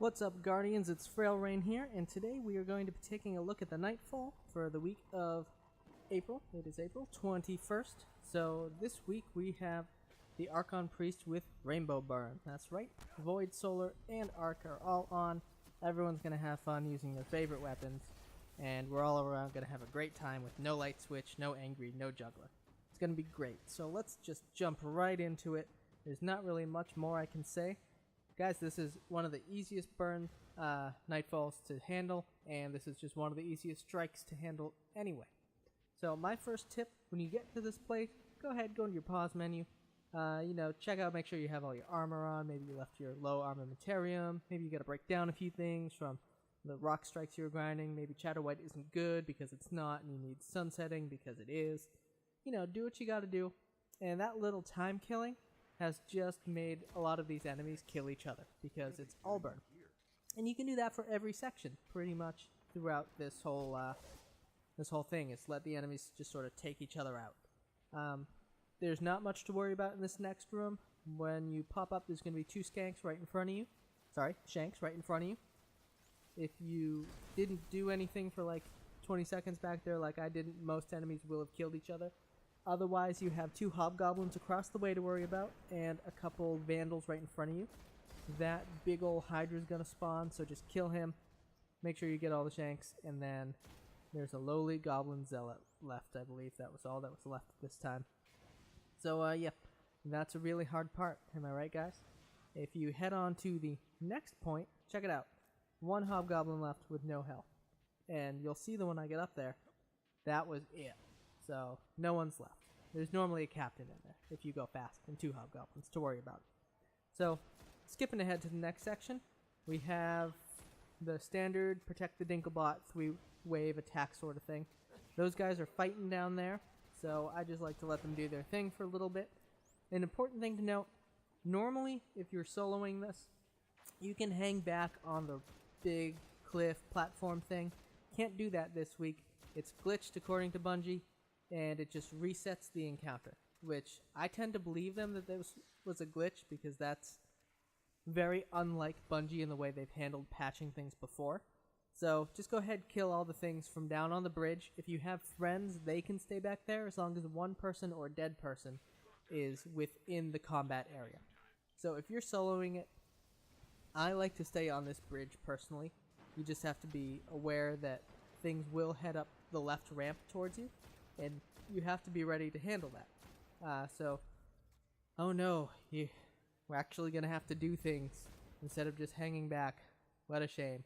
What's up, Guardians? It's Frail Rain here, and today we are going to be taking a look at the Nightfall for the week of April. It is April 21st. So this week we have the Archon Priest with Rainbow Burn. That's right, Void, Solar, and Arc are all on. Everyone's going to have fun using their favorite weapons, and we're all around going to have a great time with no light switch, no angry, no juggler. It's going to be great. So let's just jump right into it. There's not really much more I can say. Guys, this is one of the easiest burn Nightfalls to handle, and this is just one of the easiest strikes to handle anyway. So my first tip, when you get to this place, go ahead, go into your pause menu. Check out, make sure you have all your armor on. Maybe you left your low armamentarium. Maybe you got to break down a few things from the rock strikes you were grinding. Maybe Shadow White isn't good because it's not, and you need sunsetting because it is. Do what you got to do. And that little time killing has just made a lot of these enemies kill each other because it's all burn. And you can do that for every section pretty much throughout this whole thing, is let the enemies just sort of take each other out. There's not much to worry about in this next room. When you pop up, there's going to be two shanks right in front of you. Shanks right in front of you. If you didn't do anything for like 20 seconds back there like I didn't, most enemies will have killed each other. Otherwise, you have two hobgoblins across the way to worry about, and a couple vandals right in front of you. That big ol' Hydra is going to spawn, so just kill him. Make sure you get all the shanks, and then there's a lowly goblin zealot left. I believe that was all that was left this time. So, yeah, that's a really hard part. Am I right, guys? If you head on to the next point, check it out. One hobgoblin left with no health. And you'll see the when I get up there. That was it. So, no one's left. There's normally a captain in there, if you go fast, and two hobgoblins to worry about. So, skipping ahead to the next section, we have the standard protect the Dinklebot 3-wave attack sort of thing. Those guys are fighting down there, so I just like to let them do their thing for a little bit. An important thing to note, normally, if you're soloing this, you can hang back on the big cliff platform thing. Can't do that this week. It's glitched according to Bungie, and it just resets the encounter, which I tend to believe them that this was a glitch because that's very unlike Bungie in the way they've handled patching things before. So just go ahead, kill all the things from down on the bridge. If you have friends, they can stay back there as long as one person or dead person is within the combat area. So if you're soloing it, I like to stay on this bridge personally. You just have to be aware that things will head up the left ramp towards you, and you have to be ready to handle that. Oh no, we're actually going to have to do things instead of just hanging back. What a shame.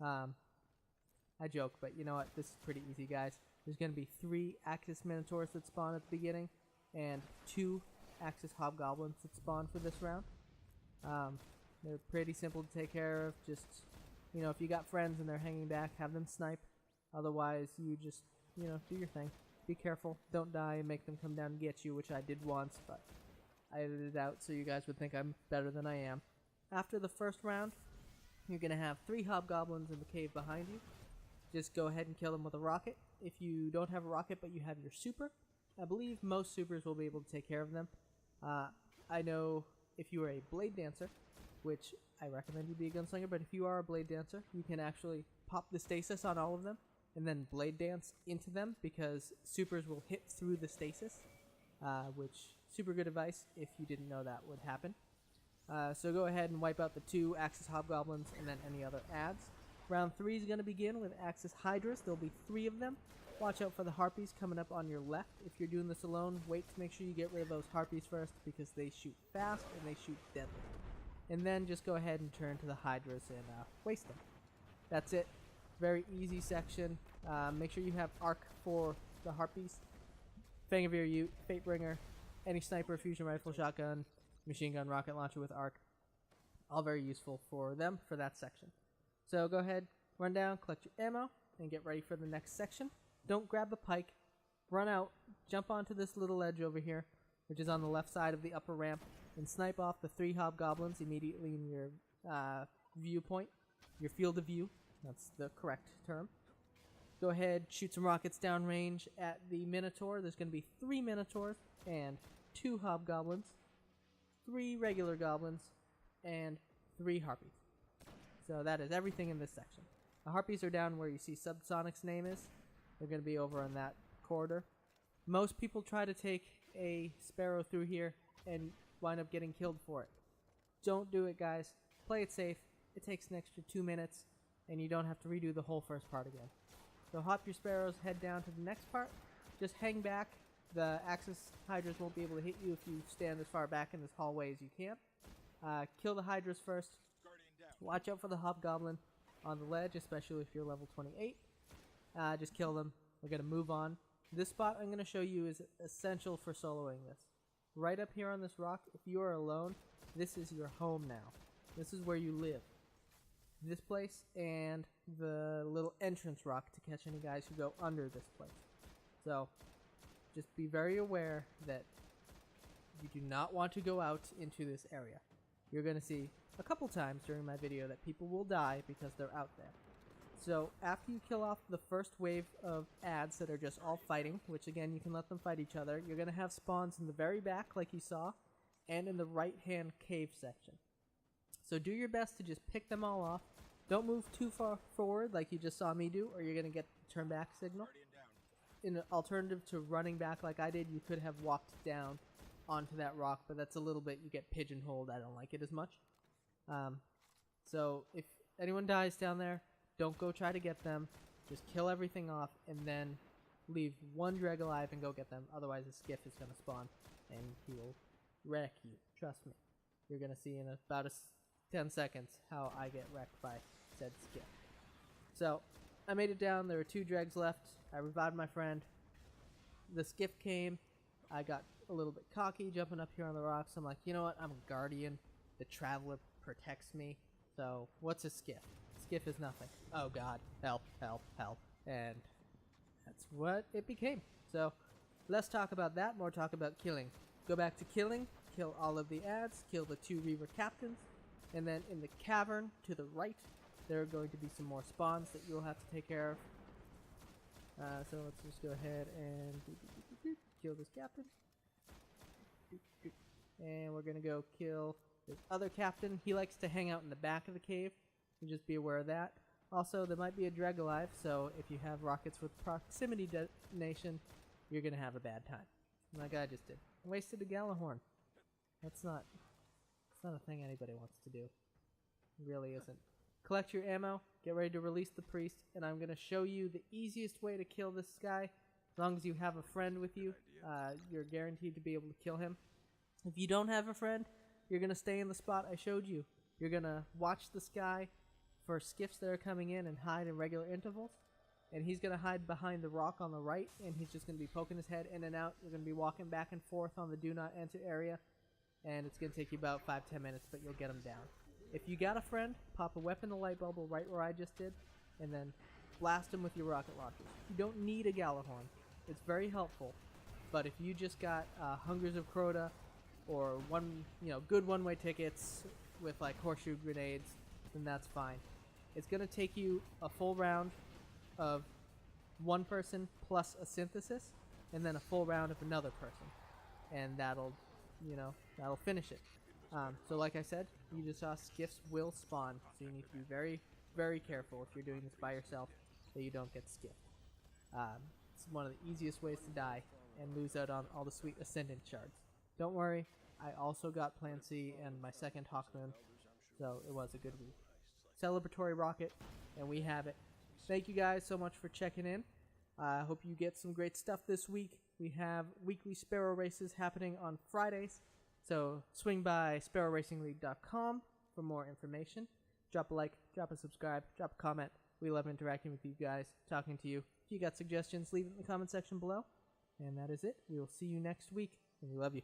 I joke, but you know what? This is pretty easy, guys. There's going to be 3 Axis Minotaurs that spawn at the beginning, and 2 Axis Hobgoblins that spawn for this round. They're pretty simple to take care of. Just, if you got friends and they're hanging back, have them snipe. Otherwise, you just, do your thing. Be careful. Don't die and make them come down and get you, which I did once, but I edited it out so you guys would think I'm better than I am. After the first round, you're going to have 3 hobgoblins in the cave behind you. Just go ahead and kill them with a rocket. If you don't have a rocket but you have your super, I believe most supers will be able to take care of them. I know if you are a blade dancer, which I recommend you be a gunslinger, but if you are a blade dancer, you can actually pop the stasis on all of them and then blade dance into them because supers will hit through the stasis, which super good advice if you didn't know that would happen. So go ahead and wipe out the 2 Axis Hobgoblins and then any other adds. Round 3 is going to begin with Axis Hydras. There'll be 3 of them. Watch out for the Harpies coming up on your left. If you're doing this alone, wait to make sure you get rid of those Harpies first because they shoot fast and they shoot deadly. And then just go ahead and turn to the Hydras and waste them. That's it. Very easy section. Make sure you have Arc for the Harpies, Fang of Ear Ute, Fatebringer, any sniper, fusion rifle, shotgun, machine gun, rocket launcher with Arc. All very useful for them for that section. So go ahead, run down, collect your ammo, and get ready for the next section. Don't grab a pike. Run out, jump onto this little ledge over here, which is on the left side of the upper ramp, and snipe off the 3 hobgoblins immediately in your viewpoint, your field of view. That's the correct term. Go ahead, shoot some rockets downrange at the Minotaur. There's going to be 3 Minotaurs and 2 hobgoblins, 3 regular goblins, and 3 harpies. So that is everything in this section. The Harpies are down where you see Subsonic's name is. They're going to be over in that corridor. Most people try to take a Sparrow through here and wind up getting killed for it. Don't do it, guys. Play it safe. It takes an extra 2 minutes, and you don't have to redo the whole first part again. So hop your Sparrows, head down to the next part. Just hang back. The Axis Hydras won't be able to hit you if you stand as far back in this hallway as you can. Kill the Hydras first. Watch out for the Hobgoblin on the ledge, especially if you're level 28. Just kill them. We're going to move on. This spot I'm going to show you is essential for soloing this. Right up here on this rock, if you are alone, this is your home now. This is where you live. This place and the little entrance rock to catch any guys who go under this place. So, just be very aware that you do not want to go out into this area. You're going to see a couple times during my video that people will die because they're out there. So after you kill off the first wave of ads that are just all fighting, which again you can let them fight each other, you're going to have spawns in the very back like you saw, and in the right hand cave section. So do your best to just pick them all off. Don't move too far forward like you just saw me do, or you're going to get the turn back signal. In an alternative to running back like I did, you could have walked down onto that rock, but that's a little bit, you get pigeonholed. I don't like it as much. So if anyone dies down there, don't go try to get them. Just kill everything off and then leave one Dreg alive and go get them. Otherwise the Skiff is going to spawn and he will wreck you. Trust me. You're going to see in about 10 seconds how I get wrecked by said Skiff. So I made it down. There were 2 Dregs left. I revived my friend. The Skiff came. I got a little bit cocky jumping up here on the rocks. I'm like, you know what? I'm a Guardian. The Traveler protects me. So what's a Skiff? Skiff is nothing. Oh god, help, help, help. And that's what it became. So less talk about that, more talk about killing. Go back to killing, kill all of the ads, kill the 2 Reaver captains, and then in the cavern to the right, there are going to be some more spawns that you'll have to take care of. So let's just go ahead and kill this captain. And we're going to go kill this other captain. He likes to hang out in the back of the cave. So just be aware of that. Also, there might be a Dreg alive, so if you have rockets with proximity detonation, you're going to have a bad time. Like I just did. I wasted a Galahorn. It's not a thing anybody wants to do. It really isn't. Collect your ammo, get ready to release the priest, and I'm going to show you the easiest way to kill this guy. As long as you have a friend with you, you're guaranteed to be able to kill him. If you don't have a friend, you're going to stay in the spot I showed you. You're going to watch the sky for skiffs that are coming in and hide in regular intervals. And he's going to hide behind the rock on the right, and he's just going to be poking his head in and out. You're going to be walking back and forth on the do not enter area, and it's going to take you about 5-10 minutes, but you'll get him down. If you got a friend, pop a weapon to light bubble right where I just did, and then blast him with your rocket launchers. You don't need a Galahorn. It's very helpful, but if you just got Hungers of Crota or good one-way tickets with like horseshoe grenades, then that's fine. It's going to take you a full round of one person plus a synthesis, and then a full round of another person, and that'll finish it. So like I said, you just saw skiffs will spawn, so you need to be very, very careful if you're doing this by yourself that you don't get skiffed. It's one of the easiest ways to die and lose out on all the sweet Ascendant shards. Don't worry, I also got Plan C and my second Hawkmoon, so it was a good week. Celebratory rocket, and we have it. Thank you guys so much for checking in. I hope you get some great stuff this week. We have weekly Sparrow races happening on Fridays, so swing by sparrowracingleague.com for more information. Drop a like, drop a subscribe, drop a comment. We love interacting with you guys, talking to you. If you got suggestions, leave it in the comment section below. And that is it. We will see you next week, and we love you.